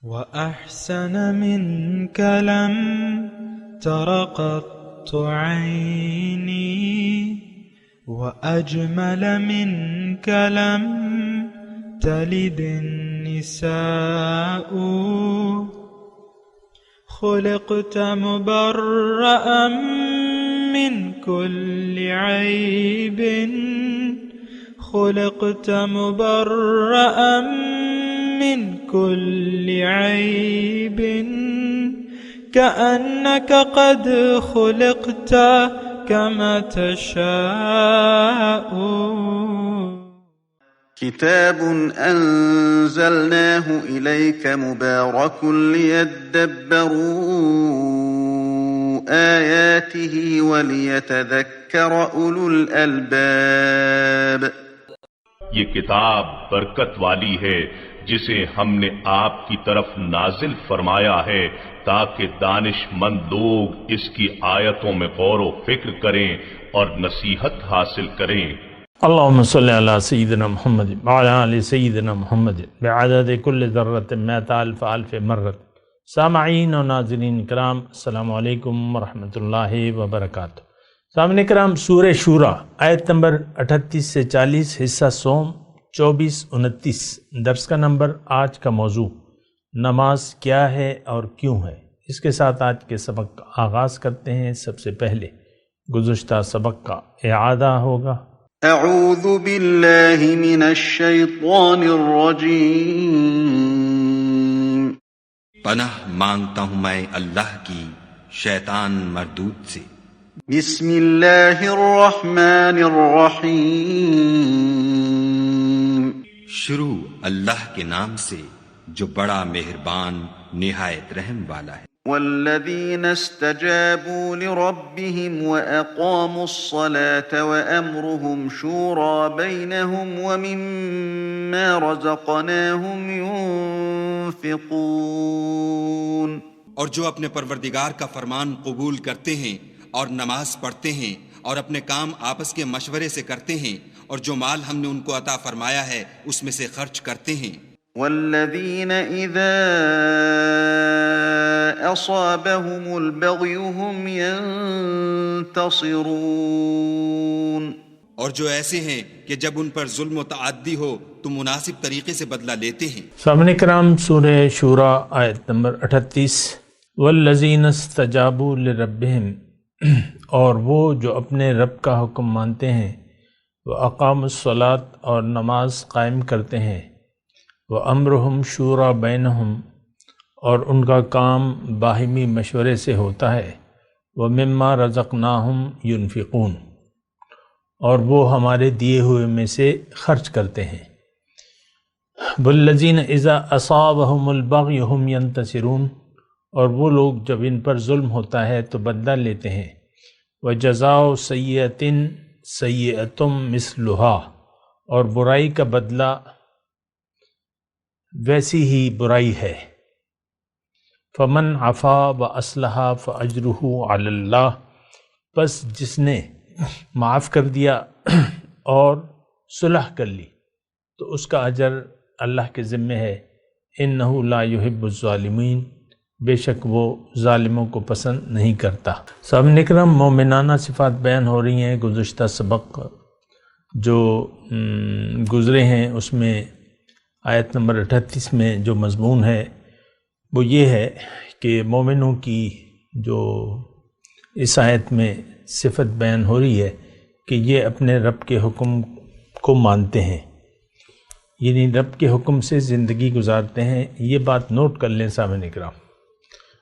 وأحسن منك لم تر قط عيني وأجمل منك لم تلد النساء خلقت مبرأ من كل عيب خلقت مبرأ من كل عيب كأنك قد خلقت كما تشاء. كتاب أنزلناه إليك مبارك ليدبروا آياته وليتذكر أولو الألباب. یہ کتاب برکت والی ہے جسے ہم نے آپ کی طرف نازل فرمایا ہے تاکہ دانش مند لوگ اس کی آیتوں میں غور و فکر کریں اور نصیحت حاصل کریں. اللہم صلی علی سیدنا محمد وعلی آل سیدنا محمد بعدد کل ذرۃ مئۃ الف الف مرۃ. سامعین و ناظرین کرام، السلام علیکم ورحمۃ اللہ وبرکاتہ. سامعین کرام، سورہ شورا آیت نمبر 38 سے 40، حصہ سوم 24-29. درس کا نمبر، آج کا موضوع نماز کیا ہے اور کیوں ہے. اس کے ساتھ آج کے سبق کا آغاز کرتے ہیں. سب سے پہلے گزشتہ سبق کا اعادہ ہوگا. اعوذ باللہ من الشیطان الرجیم. پناہ مانگتا ہوں میں اللہ کی شیطان مردود سے. بسم اللہ الرحمن الرحیم. شروع اللہ کے نام سے جو بڑا مہربان نہایت رحم والا ہے. والذین استجابوا لربهم وأقاموا الصلاة وأمرهم شورى بينهم ومما رزقناهم ينفقون. اور جو اپنے پروردگار کا فرمان قبول کرتے ہیں اور نماز پڑھتے ہیں اور اپنے کام آپس کے مشورے سے کرتے ہیں اور جو مال ہم نے ان کو عطا فرمایا ہے اس میں سے خرچ کرتے ہیں. والذین اذا اصابهم البغی هم ينتصرون. اور جو ایسے ہیں کہ جب ان پر ظلم و تعدی ہو تو مناسب طریقے سے بدلہ لیتے ہیں. سامعین کرام، سورہ شورا آیت نمبر 38. والذین استجابوا لربہم، اور وہ جو اپنے رب کا حکم مانتے ہیں، وَأَقَامُوا الصَّلَاةَ، اور نماز قائم کرتے ہیں، وَأَمْرُهُمْ شُورَى بَيْنَهُمْ، اور ان کا کام باہمی مشورے سے ہوتا ہے، وَمِمَّا رَزَقْنَاهُمْ يُنْفِقُونَ، اور وہ ہمارے دیے ہوئے میں سے خرچ کرتے ہیں. وَالَّذِينَ إِذَا أَصَابَهُمُ الْبَغْيُ هُمْ يَنْتَصِرُونَ، اور وہ لوگ جب ان پر ظلم ہوتا ہے تو بدلہ لیتے ہیں. وَجَزَاءُ سَيِّئَةٍ سَيِّئَةٌ مِثْلُهَا، اور برائی کا بدلہ ویسی ہی برائی ہے. فمن عفا واصلح فاجرہ علی اللہ، پس جس نے معاف کر دیا اور صلح کر لی تو اس کا اجر اللہ کے ذمہ ہے. انہ لا یحب الظالمین، بے شک وہ ظالموں کو پسند نہیں کرتا. سامعین اکرام، مومنانہ صفات بیان ہو رہی ہیں. گزشتہ سبق جو گزرے ہیں اس میں آیت نمبر 38 میں جو مضمون ہے وہ یہ ہے کہ مومنوں کی جو اس آیت میں صفت بیان ہو رہی ہے کہ یہ اپنے رب کے حکم کو مانتے ہیں، یعنی رب کے حکم سے زندگی گزارتے ہیں. یہ بات نوٹ کر لیں سامعین اکرام.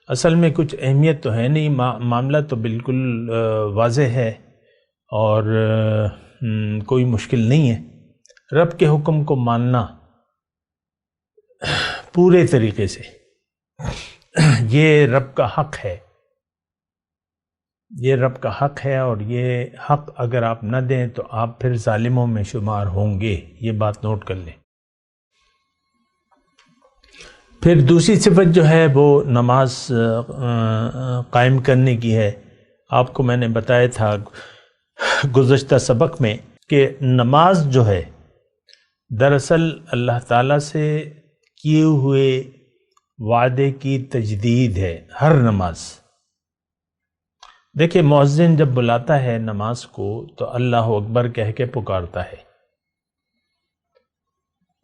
اصل میں کچھ اہمیت تو ہے نہیں، معاملہ تو بالکل واضح ہے اور کوئی مشکل نہیں ہے. رب کے حکم کو ماننا پورے طریقے سے یہ رب کا حق ہے، یہ رب کا حق ہے، اور یہ حق اگر آپ نہ دیں تو آپ پھر ظالموں میں شمار ہوں گے. یہ بات نوٹ کر لیں. پھر دوسری صفت جو ہے وہ نماز قائم کرنے کی ہے. آپ کو میں نے بتایا تھا گزشتہ سبق میں کہ نماز جو ہے دراصل اللہ تعالیٰ سے کیے ہوئے وعدے کی تجدید ہے ہر نماز۔ دیکھیں مؤذن جب بلاتا ہے نماز کو تو اللہ اکبر کہہ کے پکارتا ہے،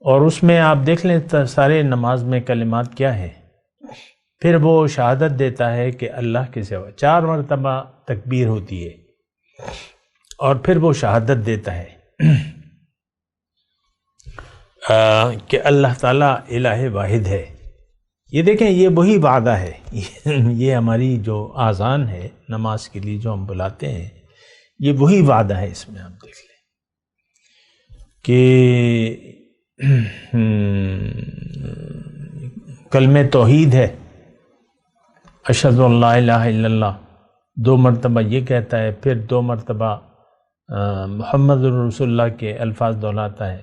اور اس میں آپ دیکھ لیں سارے نماز میں کلمات کیا ہے، پھر وہ شہادت دیتا ہے کہ اللہ کے سوا، 4 مرتبہ تکبیر ہوتی ہے، اور پھر وہ شہادت دیتا ہے کہ اللہ تعالیٰ الہ واحد ہے۔ یہ دیکھیں یہ وہی وعدہ ہے، یہ ہماری جو آذان ہے نماز کے لیے جو ہم بلاتے ہیں، یہ وہی وعدہ ہے۔ اس میں آپ دیکھ لیں کہ کلمہ توحید ہے، اشہد ان لا الہ الا اللہ، 2 مرتبہ یہ کہتا ہے، پھر 2 مرتبہ محمد رسول اللہ کے الفاظ دہراتا ہے،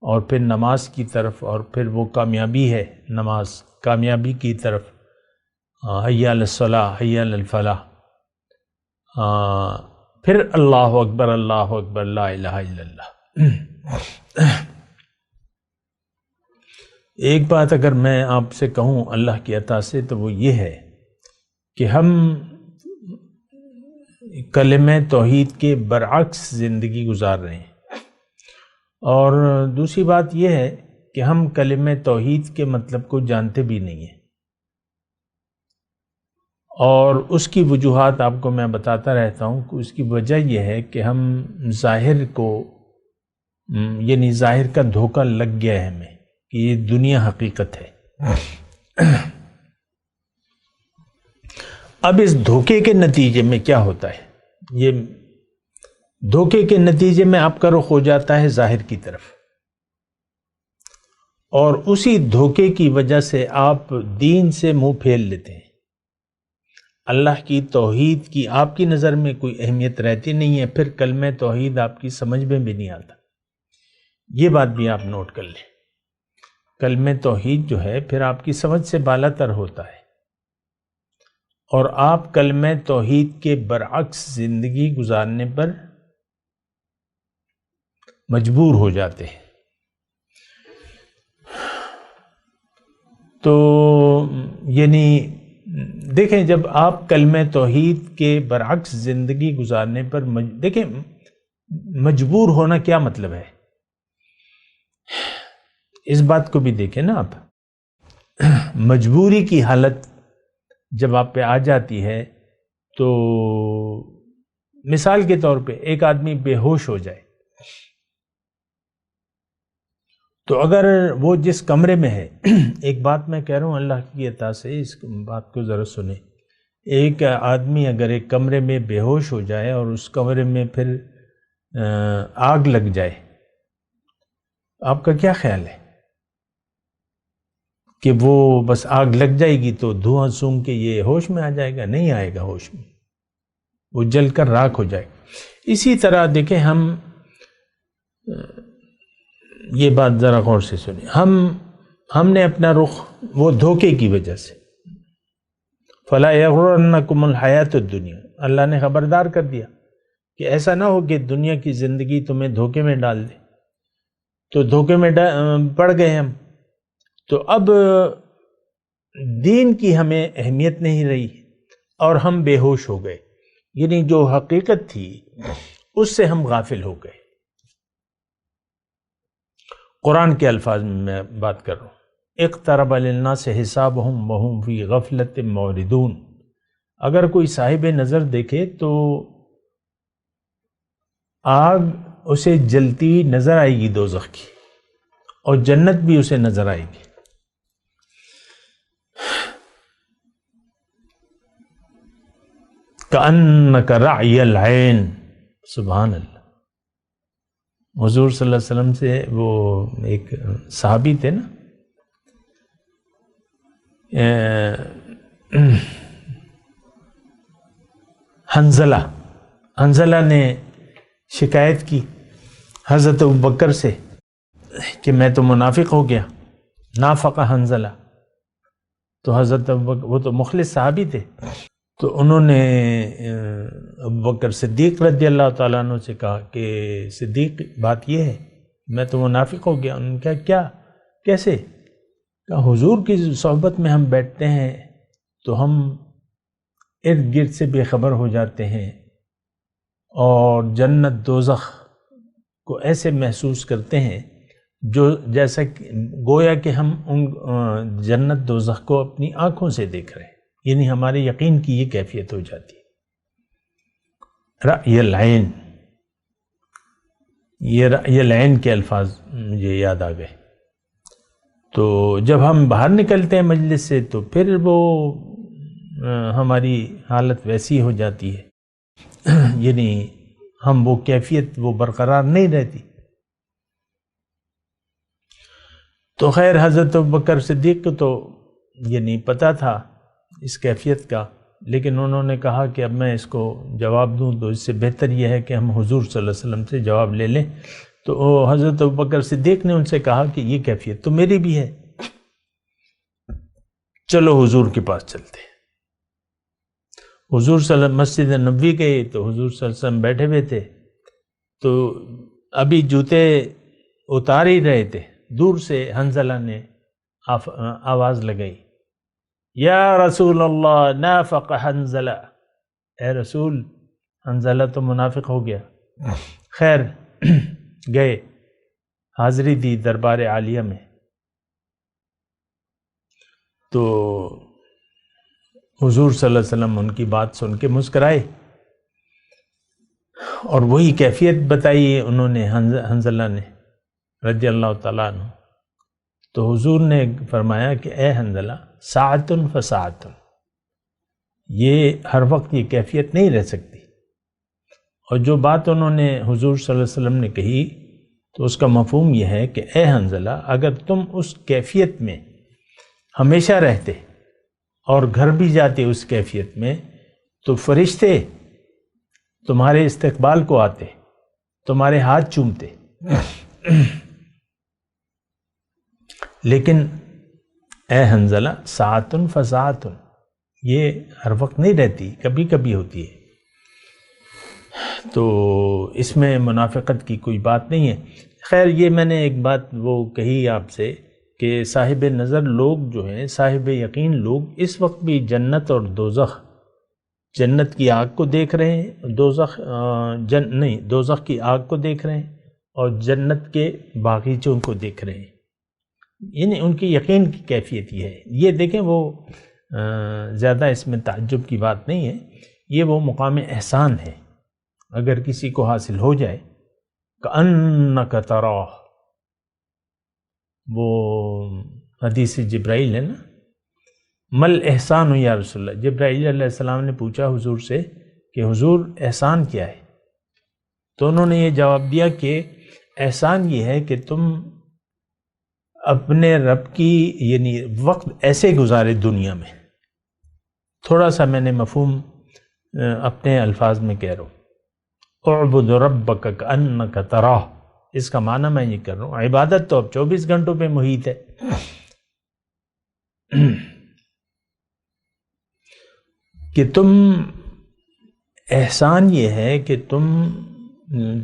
اور پھر نماز کی طرف، اور پھر وہ کامیابی ہے، نماز کامیابی کی طرف، حی علی الصلاۃ حی علی الفلاح، پھر اللہ اکبر لا الہ الا اللہ۔ ایک بات اگر میں آپ سے کہوں اللہ کی عطا سے تو وہ یہ ہے کہ ہم کلمہ توحید کے برعکس زندگی گزار رہے ہیں، اور دوسری بات یہ ہے کہ ہم کلمہ توحید کے مطلب کو جانتے بھی نہیں ہیں، اور اس کی وجوہات آپ کو میں بتاتا رہتا ہوں کہ اس کی وجہ یہ ہے کہ ہم ظاہر کو، یعنی ظاہر کا دھوکہ لگ گیا ہے ہمیں کہ یہ دنیا حقیقت ہے۔ اب اس دھوکے کے نتیجے میں کیا ہوتا ہے، یہ دھوکے کے نتیجے میں آپ کا رخ ہو جاتا ہے ظاہر کی طرف، اور اسی دھوکے کی وجہ سے آپ دین سے منہ پھیر لیتے ہیں، اللہ کی توحید کی آپ کی نظر میں کوئی اہمیت رہتی نہیں ہے، پھر کلمہ توحید آپ کی سمجھ میں بھی نہیں آتا۔ یہ بات بھی آپ نوٹ کر لیں، کلمہ توحید جو ہے پھر آپ کی سمجھ سے بالا تر ہوتا ہے، اور آپ کلمہ توحید کے برعکس زندگی گزارنے پر مجبور ہو جاتے ہیں۔ تو یعنی دیکھیں جب آپ کلمہ توحید کے برعکس زندگی گزارنے پر دیکھیں مجبور ہونا کیا مطلب ہے، اس بات کو بھی دیکھیں نا آپ، مجبوری کی حالت جب آپ پہ آ جاتی ہے تو مثال کے طور پہ ایک آدمی بے ہوش ہو جائے، تو اگر وہ جس کمرے میں ہے، ایک بات میں کہہ رہا ہوں اللہ کی عطا سے، اس بات کو ذرا سنیں، ایک آدمی اگر ایک کمرے میں بے ہوش ہو جائے اور اس کمرے میں پھر آگ لگ جائے، آپ کا کیا خیال ہے کہ وہ بس آگ لگ جائے گی تو دھواں سونگ کے یہ ہوش میں آ جائے گا؟ نہیں آئے گا ہوش میں، وہ جل کر راکھ ہو جائے گا۔ اسی طرح دیکھیں ہم یہ بات ذرا غور سے سنیں، ہم نے اپنا رخ وہ دھوکے کی وجہ سے، فَلَا يَغْرُرَنَّكُمُ الْحَيَاةُ الدُّنْيَا، اللہ نے خبردار کر دیا کہ ایسا نہ ہو کہ دنیا کی زندگی تمہیں دھوکے میں ڈال دے، تو دھوکے میں پڑ گئے ہم، تو اب دین کی ہمیں اہمیت نہیں رہی اور ہم بے ہوش ہو گئے، یعنی جو حقیقت تھی اس سے ہم غافل ہو گئے۔ قرآن کے الفاظ میں میں بات کر رہا ہوں، اقترب للناس حسابهم وهم فی غفلت معرضون، اگر کوئی صاحب نظر دیکھے تو آگ اسے جلتی نظر آئے گی دوزخ کی، اور جنت بھی اسے نظر آئے گی۔ کأنک رعی العین، سبحان اللہ۔ حضور صلی اللہ علیہ وسلم سے وہ ایک صحابی تھے نا، حنظلہ نے شکایت کی حضرت ابوبکر سے کہ میں تو منافق ہو گیا، نافق حنظلہ، تو حضرت ابوبکر، وہ تو مخلص صحابی تھے، تو انہوں نے ابوبکر صدیق رضی اللہ تعالیٰ عنہ سے کہا کہ صدیق بات یہ ہے میں تو منافق ہو گیا۔ انہوں نے کہا کیا، کیسے؟ کہ حضور کی صحبت میں ہم بیٹھتے ہیں تو ہم ارد گرد سے بے خبر ہو جاتے ہیں اور جنت دوزخ کو ایسے محسوس کرتے ہیں جو جیسا گویا کہ ہم ان جنت دوزخ کو اپنی آنکھوں سے دیکھ رہے ہیں، یعنی ہمارے یقین کی یہ کیفیت ہو جاتی ہے۔ رأی العین، یہ رأی العین کے الفاظ مجھے یاد آ گئے۔ تو جب ہم باہر نکلتے ہیں مجلس سے تو پھر وہ ہماری حالت ویسی ہو جاتی ہے، یعنی ہم وہ کیفیت وہ برقرار نہیں رہتی۔ تو خیر حضرت ابوبکر صدیق کو تو یعنی پتہ تھا اس کیفیت کا، لیکن انہوں نے کہا کہ اب میں اس کو جواب دوں تو اس سے بہتر یہ ہے کہ ہم حضور صلی اللہ علیہ وسلم سے جواب لے لیں۔ تو حضرت ابوبکر صدیق نے ان سے کہا کہ یہ کیفیت تو میری بھی ہے، چلو حضور کے پاس چلتے ہیں۔ حضور صلی اللہ علیہ وسلم مسجد نبوی گئے تو حضور صلی اللہ علیہ وسلم بیٹھے ہوئے تھے، تو ابھی جوتے اتار ہی رہے تھے، دور سے حنظلہ نے آواز لگائی، یا رسول اللہ نافق حنظلہ، اے رسول حنظلہ تو منافق ہو گیا۔ خیر گئے، حاضری دی دربار عالیہ میں، تو حضور صلی اللہ علیہ وسلم ان کی بات سن کے مسکرائے اور وہی کیفیت بتائی انہوں نے، حنظلہ نے رضی اللہ تعالیٰ عنہ۔ تو حضور نے فرمایا کہ اے حنظلہ ساعتن فساعتن، یہ ہر وقت یہ کیفیت نہیں رہ سکتی۔ اور جو بات انہوں نے حضور صلی اللہ علیہ وسلم نے کہی تو اس کا مفہوم یہ ہے کہ اے حنظلہ اگر تم اس کیفیت میں ہمیشہ رہتے اور گھر بھی جاتے اس کیفیت میں تو فرشتے تمہارے استقبال کو آتے، تمہارے ہاتھ چومتے، لیکن اے حنظلہ ساعتن فساعتن، یہ ہر وقت نہیں رہتی، کبھی کبھی ہوتی ہے۔ تو اس میں منافقت کی کوئی بات نہیں ہے۔ خیر یہ میں نے ایک بات وہ کہی آپ سے کہ صاحب نظر لوگ جو ہیں، صاحب یقین لوگ اس وقت بھی جنت اور دوزخ، جنت کی آگ کو دیکھ رہے ہیں، دوزخ کی آگ کو دیکھ رہے ہیں اور جنت کے باغیچوں کو دیکھ رہے ہیں، یعنی ان کی یقین کی کیفیت یہ ہے۔ یہ دیکھیں وہ زیادہ اس میں تعجب کی بات نہیں ہے، یہ وہ مقام احسان ہے اگر کسی کو حاصل ہو جائے، کأنک تراہ، وہ حدیث جبرائیل ہے نا، مل احسان یا رسول اللہ، جبرائیل علیہ السلام نے پوچھا حضور سے کہ حضور احسان کیا ہے؟ تو انہوں نے یہ جواب دیا کہ احسان یہ ہے کہ تم اپنے رب کی یعنی وقت ایسے گزارے دنیا میں، تھوڑا سا میں نے مفہوم اپنے الفاظ میں کہہ رہا ہوں، اعبد ربک کأنک تراہ، اس کا معنی میں یہ کر رہا ہوں، عبادت تو اب 24 گھنٹوں پہ محیط ہے۔ کہ تم احسان یہ ہے کہ تم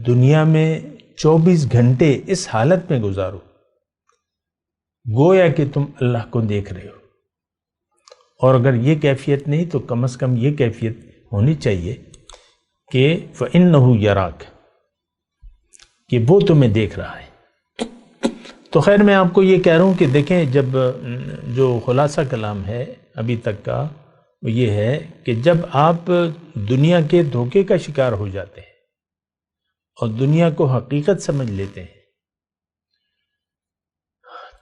دنیا میں 24 گھنٹے اس حالت میں گزارو گویا کہ تم اللہ کو دیکھ رہے ہو، اور اگر یہ کیفیت نہیں تو کم از کم یہ کیفیت ہونی چاہیے کہ فَإِنَّهُ يَرَاكَ، کہ وہ تمہیں دیکھ رہا ہے۔ تو خیر میں آپ کو یہ کہہ رہا ہوں کہ دیکھیں، جب جو خلاصہ کلام ہے ابھی تک کا وہ یہ ہے کہ جب آپ دنیا کے دھوکے کا شکار ہو جاتے ہیں اور دنیا کو حقیقت سمجھ لیتے ہیں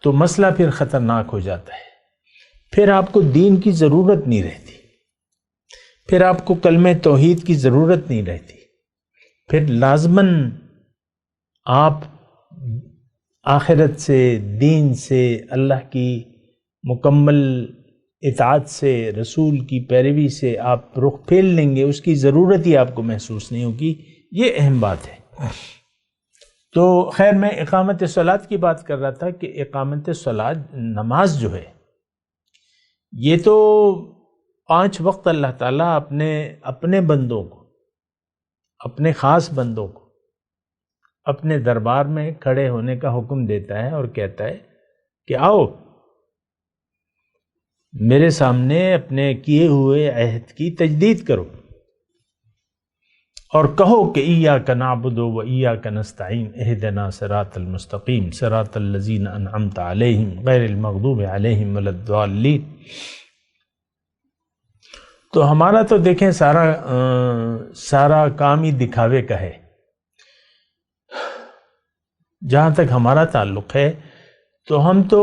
تو مسئلہ پھر خطرناک ہو جاتا ہے، پھر آپ کو دین کی ضرورت نہیں رہتی، پھر آپ کو کلمہ توحید کی ضرورت نہیں رہتی، پھر لازماً آپ آخرت سے، دین سے، اللہ کی مکمل اطاعت سے، رسول کی پیروی سے آپ رخ پھیر لیں گے، اس کی ضرورت ہی آپ کو محسوس نہیں ہوگی۔ یہ اہم بات ہے۔ تو خیر میں اقامت صلاۃ کی بات کر رہا تھا کہ اقامت صلاۃ، نماز جو ہے یہ تو 5 وقت اللہ تعالیٰ اپنے بندوں کو، اپنے خاص بندوں کو اپنے دربار میں کھڑے ہونے کا حکم دیتا ہے اور کہتا ہے کہ آؤ میرے سامنے اپنے کیے ہوئے عہد کی تجدید کرو اور کہو کہ ایاک نعبد و ایاک نستعین اہدنا صراط المستقیم صراط الذین انعمت علیہم غیر المغضوب علیہم ولا الضالین۔ تو ہمارا تو دیکھیں سارا کام ہی دکھاوے کا ہے۔ جہاں تک ہمارا تعلق ہے تو ہم تو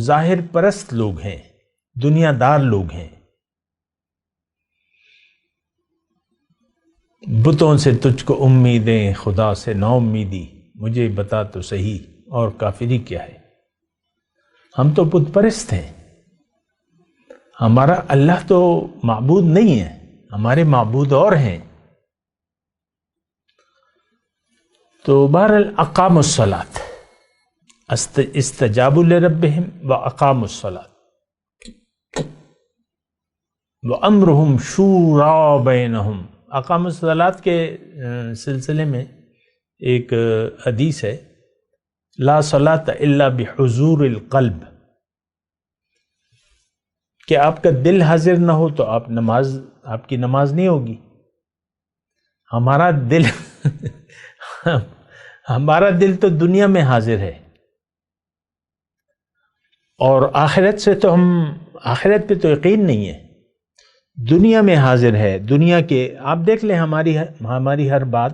ظاہر پرست لوگ ہیں، دنیا دار لوگ ہیں۔ بتوں سے تجھ کو امیدیں، خدا سے نا امیدی، مجھے بتا تو صحیح اور کافری کیا ہے۔ ہم تو بت پرست ہیں، ہمارا اللہ تو معبود نہیں ہے، ہمارے معبود اور ہیں۔ تو بہرحال اقاموا الصلاۃ، استجابوا لربہم واقاموا الصلاۃ وامرہم شوری بینہم۔ اقاموا الصلاۃ کے سلسلے میں ایک حدیث ہے، لا صلاۃ الا بحضور القلب، کہ آپ کا دل حاضر نہ ہو تو آپ کی نماز نہیں ہوگی۔ ہمارا دل تو دنیا میں حاضر ہے، اور آخرت پہ تو یقین نہیں ہے، دنیا میں حاضر ہے۔ دنیا کے آپ دیکھ لیں، ہماری ہر بات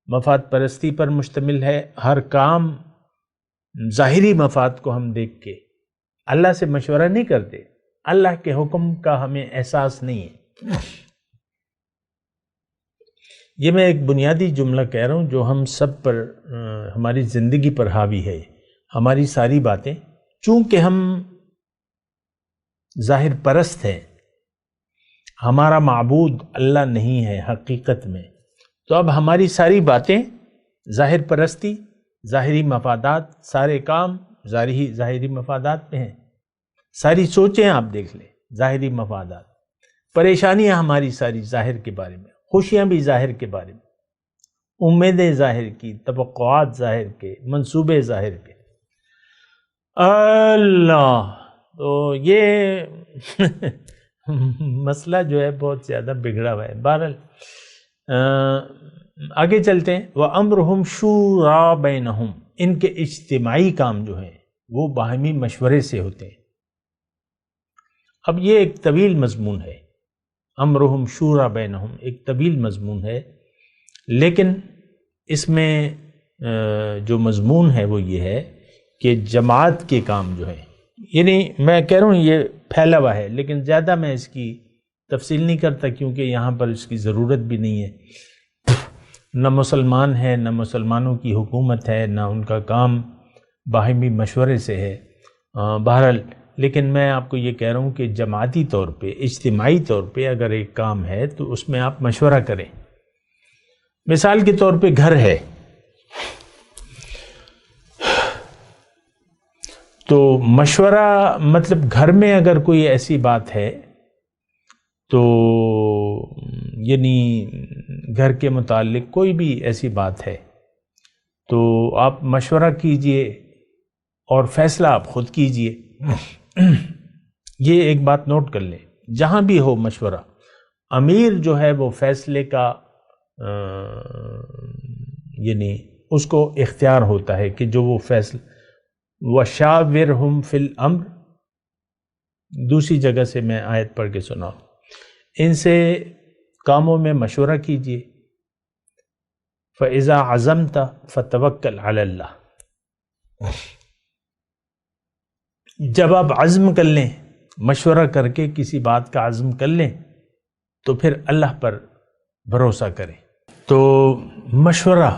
مفاد پرستی پر مشتمل ہے، ہر کام ظاہری مفاد کو ہم دیکھ کے اللہ سے مشورہ نہیں کرتے، اللہ کے حکم کا ہمیں احساس نہیں ہے۔ یہ میں ایک بنیادی جملہ کہہ رہا ہوں جو ہم سب پر، ہماری زندگی پر حاوی ہے۔ ہماری ساری باتیں، چونکہ ہم ظاہر پرست ہیں، ہمارا معبود اللہ نہیں ہے حقیقت میں، تو اب ہماری ساری باتیں ظاہر پرستی، ظاہری مفادات، سارے کام ظاہری مفادات میں ہیں۔ ساری سوچیں آپ دیکھ لیں، ظاہری مفادات، پریشانیاں ہماری ساری ظاہر کے بارے میں، خوشیاں بھی ظاہر کے بارے میں، امیدیں ظاہر کی، توقعات ظاہر کے، منصوبے ظاہر کے۔ اللہ، تو یہ مسئلہ جو ہے بہت زیادہ بگڑا ہوا ہے۔ بہرحال آگے چلتے ہیں۔ وَأَمْرُهُمْ شُورَىٰ بَيْنَهُمْ، ان کے اجتماعی کام جو ہیں وہ باہمی مشورے سے ہوتے ہیں۔ اب یہ ایک طویل مضمون ہے، امرہم شورا بینہم ایک طویل مضمون ہے، لیکن اس میں جو مضمون ہے وہ یہ ہے کہ جماعت کے کام جو ہیں، یعنی میں کہہ رہا ہوں یہ پھیلا ہوا ہے، لیکن زیادہ میں اس کی تفصیل نہیں کرتا کیونکہ یہاں پر اس کی ضرورت بھی نہیں ہے۔ نہ مسلمان ہے، نہ مسلمانوں کی حکومت ہے، نہ ان کا کام باہمی مشورے سے ہے۔ بہرحال لیکن میں آپ کو یہ کہہ رہا ہوں کہ جماعتی طور پہ، اجتماعی طور پہ اگر ایک کام ہے تو اس میں آپ مشورہ کریں۔ مثال کے طور پہ گھر ہے، تو مشورہ مطلب گھر میں اگر کوئی ایسی بات ہے تو یعنی گھر کے متعلق کوئی بھی ایسی بات ہے تو آپ مشورہ کیجئے اور فیصلہ آپ خود کیجئے۔ یہ ایک بات نوٹ کر لیں، جہاں بھی ہو مشورہ، امیر جو ہے وہ فیصلے کا یعنی اس کو اختیار ہوتا ہے کہ جو وہ فیصلہ، وَشَاوِرْهُمْ فِي الْأَمْرِ، دوسری جگہ سے میں آیت پڑھ کے سناؤں، ان سے کاموں میں مشورہ کیجئے۔ فَإِذَا عَزَمْتَ فَتَوَكَّلْ عَلَى اللَّهِ، جب آپ عزم کر لیں، مشورہ کر کے کسی بات کا عزم کر لیں تو پھر اللہ پر بھروسہ کریں۔ تو مشورہ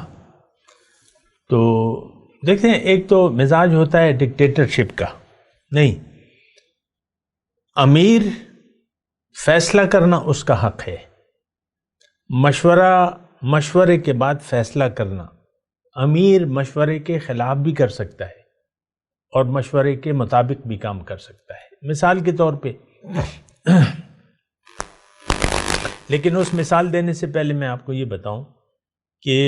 تو دیکھتے ہیں، ایک تو مزاج ہوتا ہے ڈکٹیٹرشپ کا، نہیں، امیر فیصلہ کرنا اس کا حق ہے، مشورے کے بعد فیصلہ کرنا، امیر مشورے کے خلاف بھی کر سکتا ہے اور مشورے کے مطابق بھی کام کر سکتا ہے، مثال کے طور پہ۔ لیکن اس مثال دینے سے پہلے میں آپ کو یہ بتاؤں کہ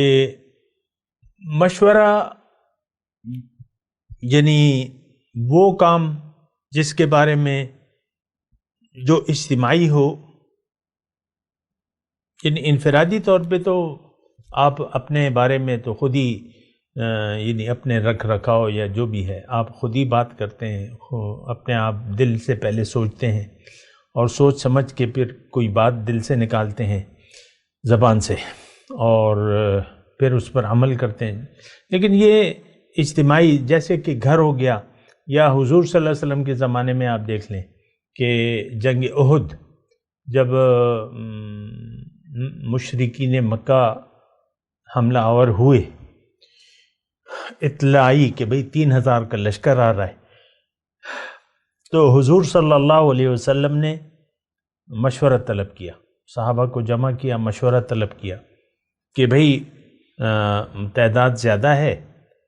مشورہ یعنی وہ کام جس کے بارے میں جو اجتماعی ہو، یعنی انفرادی طور پہ تو آپ اپنے بارے میں تو خود ہی یعنی اپنے رکھ رکھاؤ یا جو بھی ہے آپ خود ہی بات کرتے ہیں، اپنے آپ دل سے پہلے سوچتے ہیں اور سوچ سمجھ کے پھر کوئی بات دل سے نکالتے ہیں زبان سے اور پھر اس پر عمل کرتے ہیں. لیکن یہ اجتماعی جیسے کہ گھر ہو گیا، یا حضور صلی اللہ علیہ وسلم کے زمانے میں آپ دیکھ لیں کہ جنگ احد جب مشرکین مکہ حملہ آور ہوئے، اطلاع آئی کہ بھئی 3000 کا لشکر آ رہا ہے، تو حضور صلی اللہ علیہ وسلم نے مشورہ طلب کیا، صحابہ کو جمع کیا، مشورہ طلب کیا کہ بھئی تعداد زیادہ ہے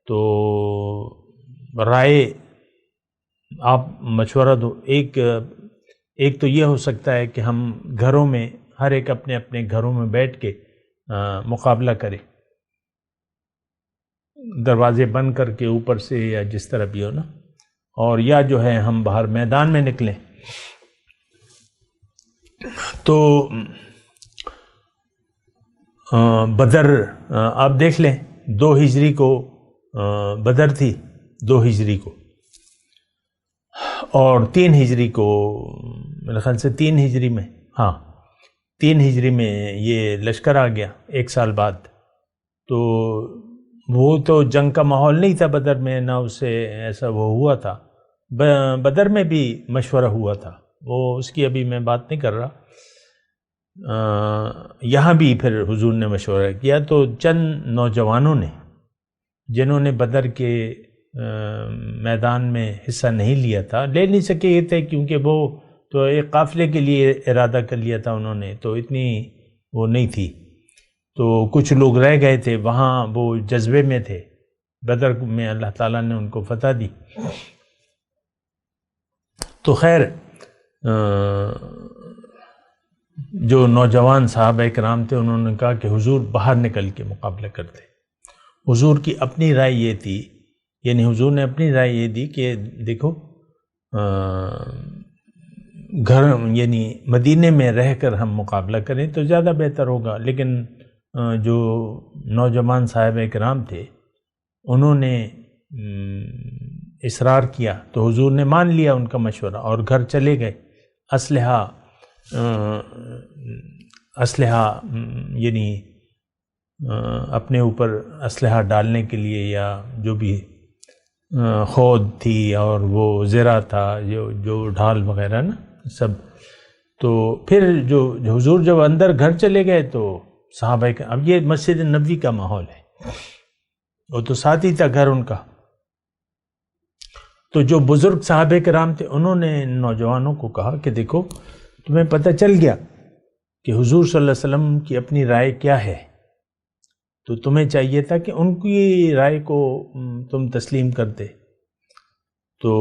تو رائے آپ مشورہ دو. ایک تو یہ ہو سکتا ہے کہ ہم گھروں میں ہر ایک اپنے اپنے گھروں میں بیٹھ کے مقابلہ کرے، دروازے بند کر کے اوپر سے یا جس طرح بھی ہو نا، اور یا جو ہے ہم باہر میدان میں نکلیں. تو بدر آپ دیکھ لیں 2 ہجری کو بدر تھی، 2 ہجری کو، اور 3 ہجری کو میرے خیال سے 3 ہجری میں 3 ہجری میں یہ لشکر آ گیا 1 سال بعد. تو وہ تو جنگ کا ماحول نہیں تھا بدر میں، نہ اس سے ایسا وہ ہوا تھا. بدر میں بھی مشورہ ہوا تھا، وہ اس کی ابھی میں بات نہیں کر رہا. یہاں بھی پھر حضور نے مشورہ کیا، تو چند نوجوانوں نے جنہوں نے بدر کے میدان میں حصہ نہیں لیا تھا، لے نہیں سکے تھے کیونکہ وہ تو ایک قافلے کے لیے ارادہ کر لیا تھا انہوں نے، تو اتنی وہ نہیں تھی. تو کچھ لوگ رہ گئے تھے وہاں، وہ جذبے میں تھے. بدر میں اللہ تعالیٰ نے ان کو فتح دی. تو خیر جو نوجوان صحابہ کرام تھے انہوں نے کہا کہ حضور باہر نکل کے مقابلہ کرتے. حضور کی اپنی رائے یہ تھی، یعنی حضور نے اپنی رائے یہ دی کہ دیکھو گھر یعنی مدینے میں رہ کر ہم مقابلہ کریں تو زیادہ بہتر ہوگا. لیکن جو نوجوان صحابہ کرام تھے انہوں نے اصرار کیا تو حضور نے مان لیا ان کا مشورہ اور گھر چلے گئے. اسلحہ یعنی اپنے اوپر اسلحہ ڈالنے کے لیے یا جو بھی خود تھی اور وہ زرہ تھا، جو ڈھال وغیرہ نا سب. تو پھر جو حضور جب اندر گھر چلے گئے تو صحابہ کا، اب یہ مسجد نبوی کا ماحول ہے، وہ تو ساتھ ہی تھا گھر ان کا. تو جو بزرگ صحابہ کرام تھے انہوں نے نوجوانوں کو کہا کہ دیکھو تمہیں پتہ چل گیا کہ حضور صلی اللہ علیہ وسلم کی اپنی رائے کیا ہے، تو تمہیں چاہیے تھا کہ ان کی رائے کو تم تسلیم کرتے. تو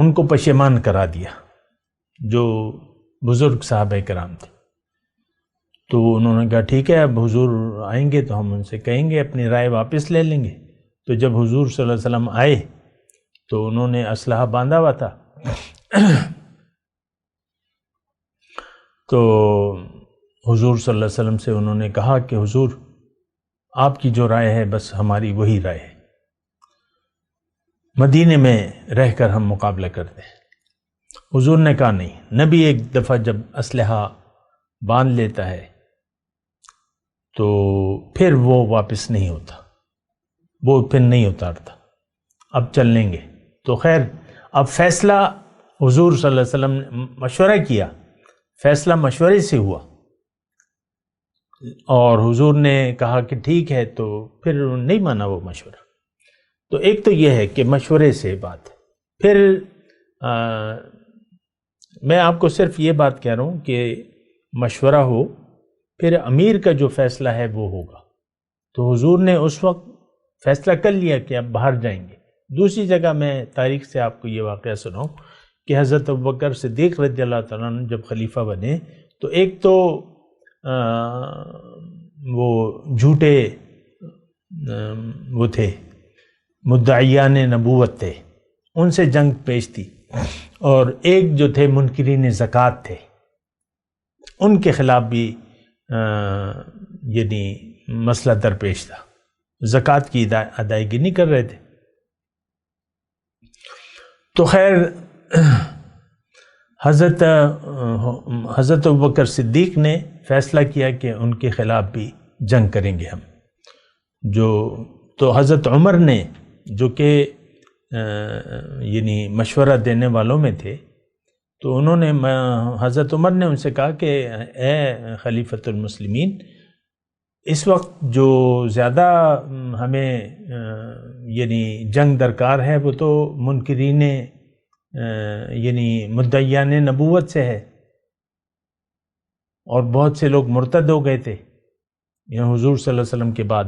ان کو پشیمان کرا دیا جو بزرگ صحابہ کرام تھے. تو انہوں نے کہا ٹھیک ہے، اب حضور آئیں گے تو ہم ان سے کہیں گے اپنی رائے واپس لے لیں گے. تو جب حضور صلی اللہ علیہ وسلم آئے تو انہوں نے اسلحہ باندھا ہوا تھا. تو حضور صلی اللہ علیہ وسلم سے انہوں نے کہا کہ حضور آپ کی جو رائے ہے بس ہماری وہی رائے ہے، مدینے میں رہ کر ہم مقابلہ کرتے ہیں. حضور نے کہا نہیں، نبی ایک دفعہ جب اسلحہ باندھ لیتا ہے تو پھر وہ واپس نہیں ہوتا، وہ پھر نہیں اتارتا، اب چل لیں گے. تو خیر اب فیصلہ حضور صلی اللہ علیہ وسلم نے مشورہ کیا، فیصلہ مشورے سے ہوا اور حضور نے کہا کہ ٹھیک ہے، تو پھر نہیں مانا وہ مشورہ. تو ایک تو یہ ہے کہ مشورے سے بات. پھر میں آپ کو صرف یہ بات کہہ رہا ہوں کہ مشورہ ہو، پھر امیر کا جو فیصلہ ہے وہ ہوگا. تو حضور نے اس وقت فیصلہ کر لیا کہ اب باہر جائیں گے. دوسری جگہ میں تاریخ سے آپ کو یہ واقعہ سناؤں کہ حضرت ابوبکر صدیق رضی اللہ تعالیٰ عنہ جب خلیفہ بنے تو ایک تو وہ جھوٹے وہ تھے، مدعیان نبوت تھے، ان سے جنگ پیش تھی. اور ایک جو تھے منکرین زکوٰۃ تھے، ان کے خلاف بھی یعنی مسئلہ درپیش تھا، زکوٰۃ کی ادائیگی نہیں کر رہے تھے۔ تو خیر حضرت ابوبکر صدیق نے فیصلہ کیا کہ ان کے خلاف بھی جنگ کریں گے ہم۔ تو حضرت عمر نے، جو کہ یعنی مشورہ دینے والوں میں تھے، تو انہوں نے حضرت عمر نے ان سے کہا کہ اے خلیفۃ المسلمین، اس وقت جو زیادہ ہمیں یعنی جنگ درکار ہے وہ تو منکرین یعنی مدعیان نبوت سے ہے، اور بہت سے لوگ مرتد ہو گئے تھے یہ حضور صلی اللہ علیہ وسلم کے بعد،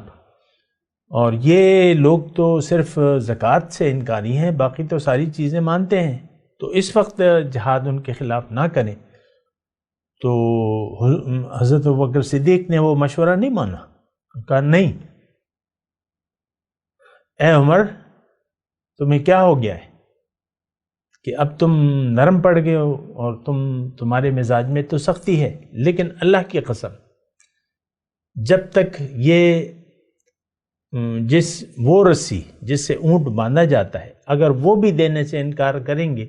اور یہ لوگ تو صرف زکوٰۃ سے انکاری ہیں، باقی تو ساری چیزیں مانتے ہیں، تو اس وقت جہاد ان کے خلاف نہ کریں۔ تو حضرت ابوبکر صدیق نے وہ مشورہ نہیں مانا، کہا نہیں، اے عمر تمہیں کیا ہو گیا ہے کہ اب تم نرم پڑ گئے ہو اور تمہارے مزاج میں تو سختی ہے، لیکن اللہ کی قسم جب تک یہ وہ رسی جس سے اونٹ باندھا جاتا ہے اگر وہ بھی دینے سے انکار کریں گے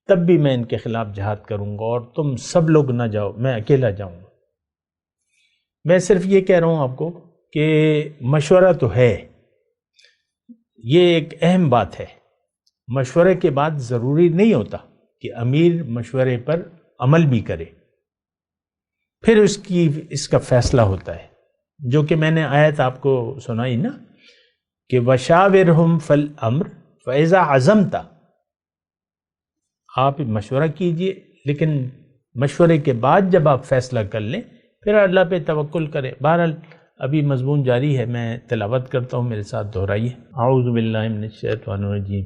تب بھی میں ان کے خلاف جہاد کروں گا، اور تم سب لوگ نہ جاؤ، میں اکیلا جاؤں گا۔ میں صرف یہ کہہ رہا ہوں آپ کو کہ مشورہ تو ہے، یہ ایک اہم بات ہے۔ مشورے کے بعد ضروری نہیں ہوتا کہ امیر مشورے پر عمل بھی کرے، پھر اس کا فیصلہ ہوتا ہے، جو کہ میں نے آیت آپ کو سنائی نا کہ وَشَاوِرْهُمْ فِي الْأَمْرِ فَإِذَا عَزَمْتَ، آپ مشورہ کیجئے لیکن مشورے کے بعد جب آپ فیصلہ کر لیں پھر اللہ پہ توکل کریں۔ بہرحال ابھی مضمون جاری ہے، میں تلاوت کرتا ہوں، میرے ساتھ دہرائیے۔ اعوذ باللہ من الشیطان الرجیم،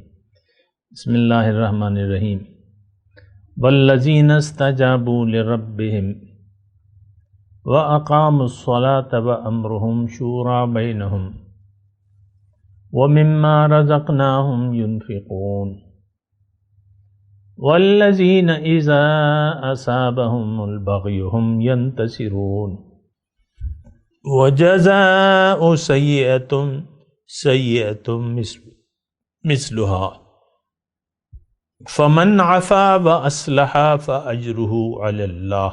بسم اللہ الرحمن الرحیم۔ والذین استجابوا لربهم وَأَقَامُوا الصَّلَاةَ وَأَمْرُهُمْ شُورَى بَيْنَهُمْ وَمِمَّا رَزَقْنَاهُمْ يُنْفِقُونَ وَالَّذِينَ إِذَا أَصَابَهُمُ الْبَغْيُ هُمْ يَنْتَصِرُونَ وَجَزَاءُ سَيِّئَةٍ سَيِّئَةٌ مِثْلُهَا فَمَنْ عَفَا وَأَصْلَحَ فَأَجْرُهُ عَلَى اللَّهِ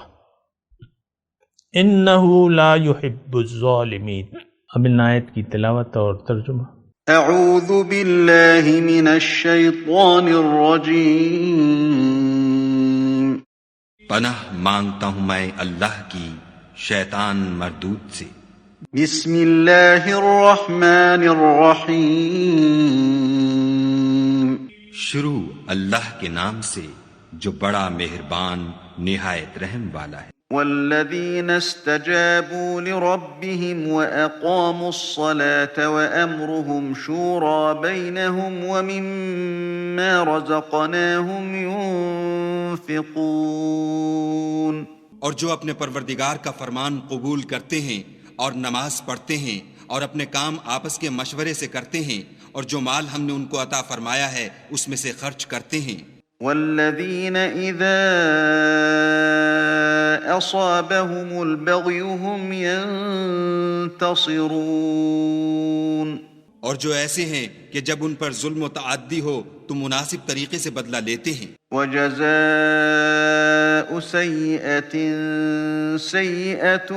انہو لا يحب الظالمین۔ اب ان آیت کی تلاوت اور ترجمہ۔ اعوذ باللہ من الشیطان الرجیم۔ پناہ مانگتا ہوں میں اللہ کی شیطان مردود سے۔ بسم اللہ الرحمن الرحیم۔ شروع اللہ کے نام سے جو بڑا مہربان نہایت رحم والا ہے۔ والذین استجابوا لربهم وأقاموا الصلاة وأمرهم شورى بينهم ومما رزقناهم ينفقون۔ اور جو اپنے پروردگار کا فرمان قبول کرتے ہیں اور نماز پڑھتے ہیں اور اپنے کام آپس کے مشورے سے کرتے ہیں، اور جو مال ہم نے ان کو عطا فرمایا ہے اس میں سے خرچ کرتے ہیں۔ والذین اذا اصابهم البغی هم ينتصرون۔ اور جو ایسے ہیں کہ جب ان پر ظلم و تعدی ہو تو مناسب طریقے سے بدلہ لیتے ہیں۔ وجزاء سیئۃ سیئۃ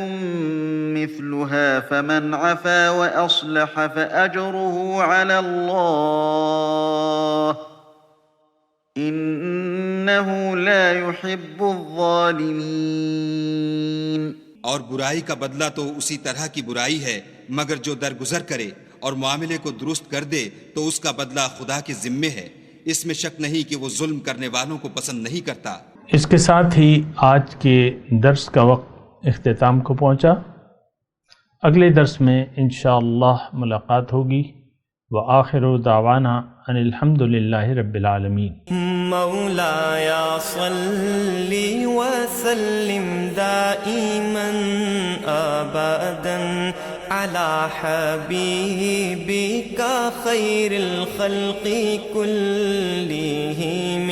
مثلها فمن عفا واصلح فاجره علی اللہ انہ لا يحب الظالمین۔ اور برائی کا بدلہ تو اسی طرح کی برائی ہے، مگر جو درگزر کرے اور معاملے کو درست کر دے تو اس کا بدلہ خدا کے ذمے ہے، اس میں شک نہیں کہ وہ ظلم کرنے والوں کو پسند نہیں کرتا۔ اس کے ساتھ ہی آج کے درس کا وقت اختتام کو پہنچا۔ اگلے درس میں انشاءاللہ ملاقات ہوگی۔ وآخر دعوانا ان الحمد للہ رب العالمین۔ مولاي صل وسلم دائما ابدا على حبيبك خير الخلق كلهم